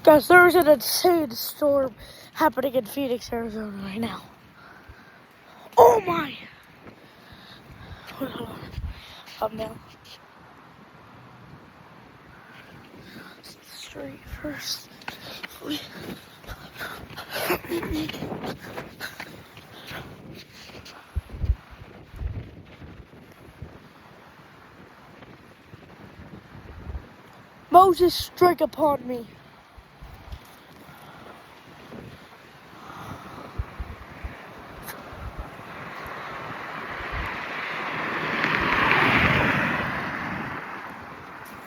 Guys, there's an insane storm happening in Phoenix, Arizona right now. Oh my! Hold on. Thumbnail. Straight first. Moses, strike upon me.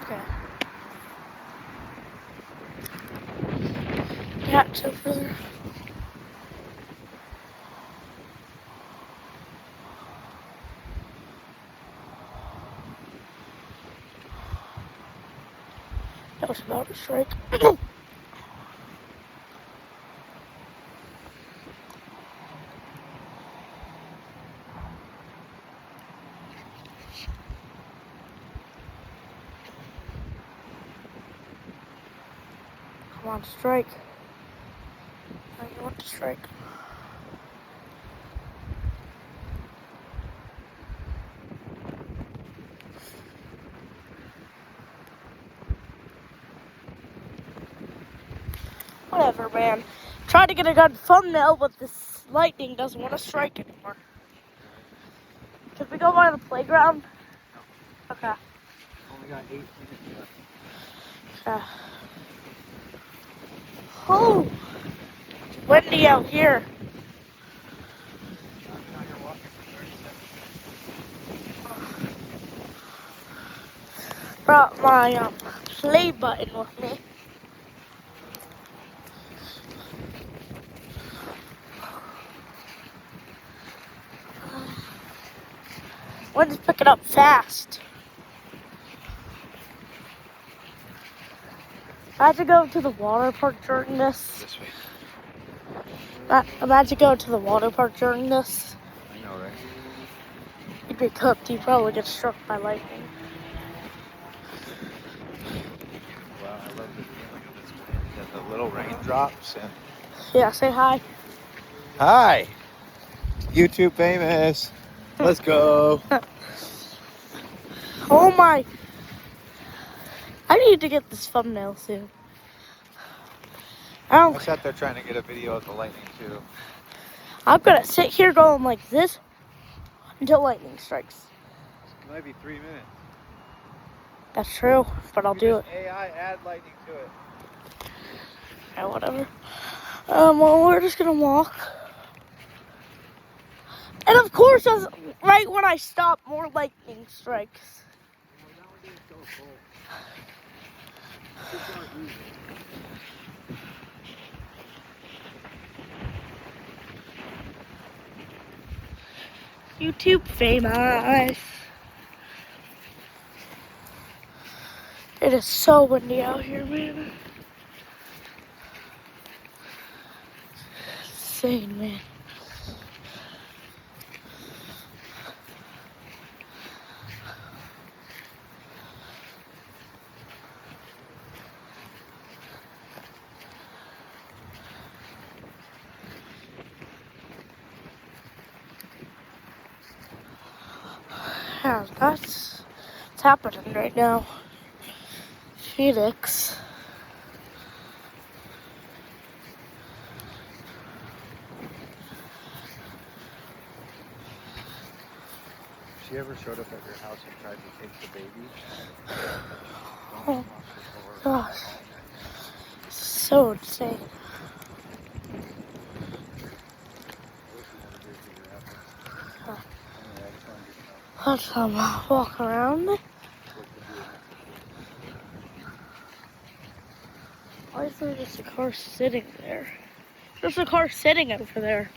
Okay. Cat's over there. That was about to strike. Come on, strike. I want to strike. Whatever, man. Trying to get a good thumbnail, but this lightning doesn't want to strike anymore. Can we go by the playground? Okay. Only got 8 minutes left. Okay. Oh! It's windy out here. Brought my play button with me. Wind's picking up fast. Imagine going to the water park during this. This way. Imagine going to the water park during this. I know, right? You'd be cooked. You'd probably get struck by lightning. Wow, I love the feeling of this wind and the little raindrops. And Yeah, say hi. hi, YouTube famous. Let's go. Oh my. I need to get this thumbnail soon. I sat there trying to get a video of the lightning too. I'm gonna sit here going like this until lightning strikes. It might be 3 minutes. That's true, but I'll do it. AI add lightning to it. Yeah, whatever. Well, we're just gonna walk. And of course, right when I stop, more lightning strikes. YouTube famous. It is so windy out here, man. Insane, man. Yeah, that's what's happening right now. Phoenix. She ever showed up at your house and tried to take the baby? Oh gosh. So insane. Let's walk around. Why is there just a car sitting there? There's a car sitting over there.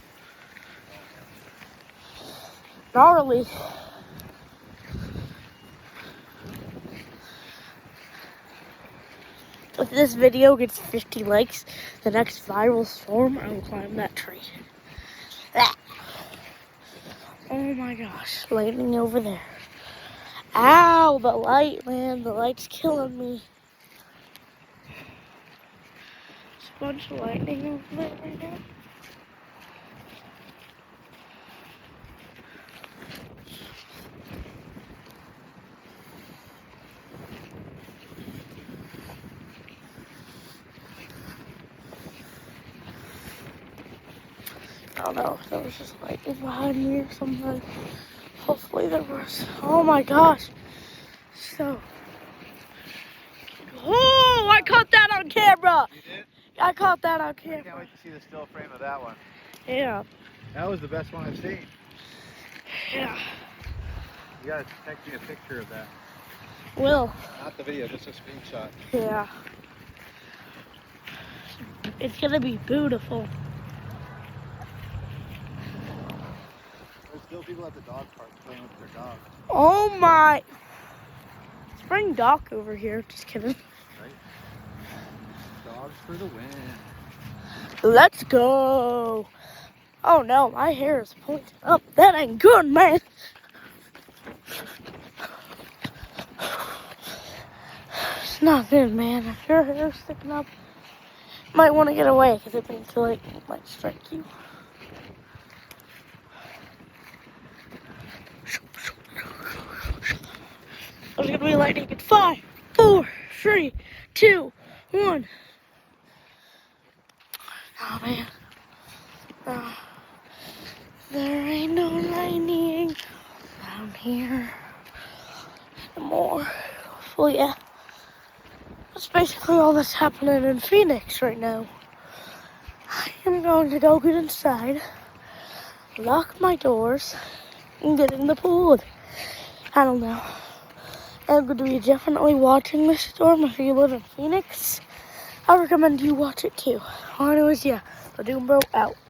Gnarly. If this video gets 50 likes, the next viral storm, I will climb that tree. Ah. Oh my gosh, lightning over there. Ow, the light, man, the light's killing me. a bunch of lightning over there right now. I don't know if there was just lightning behind me or something. Hopefully there was. Oh my gosh. So. Oh, I caught that on camera. You did? I caught that on I can't camera. wait to see the still frame of that one. Yeah. That was the best one I've seen. Yeah. You gotta text me a picture of that. Will. Not the video, just a screenshot. Yeah. It's gonna be beautiful. There's still people at the dog park playing with their dogs. Oh my. Let's bring Doc over here. Just kidding. Right? Dogs for the win. Let's go. Oh no, my hair is pointing up. That ain't good, man. It's not good, man. If your hair's sticking up, you might want to get away because it might strike you. There's gonna be lightning in 5, 4, 3, 2, 1. Oh man. There ain't no lightning down here anymore. Well, yeah. That's basically all that's happening in Phoenix right now. I am going to go get inside, lock my doors, and get in the pool. I don't know. I'm going to be definitely watching this storm. If you live in Phoenix, I recommend you watch it too. Anyways, yeah, the Doom Bro out.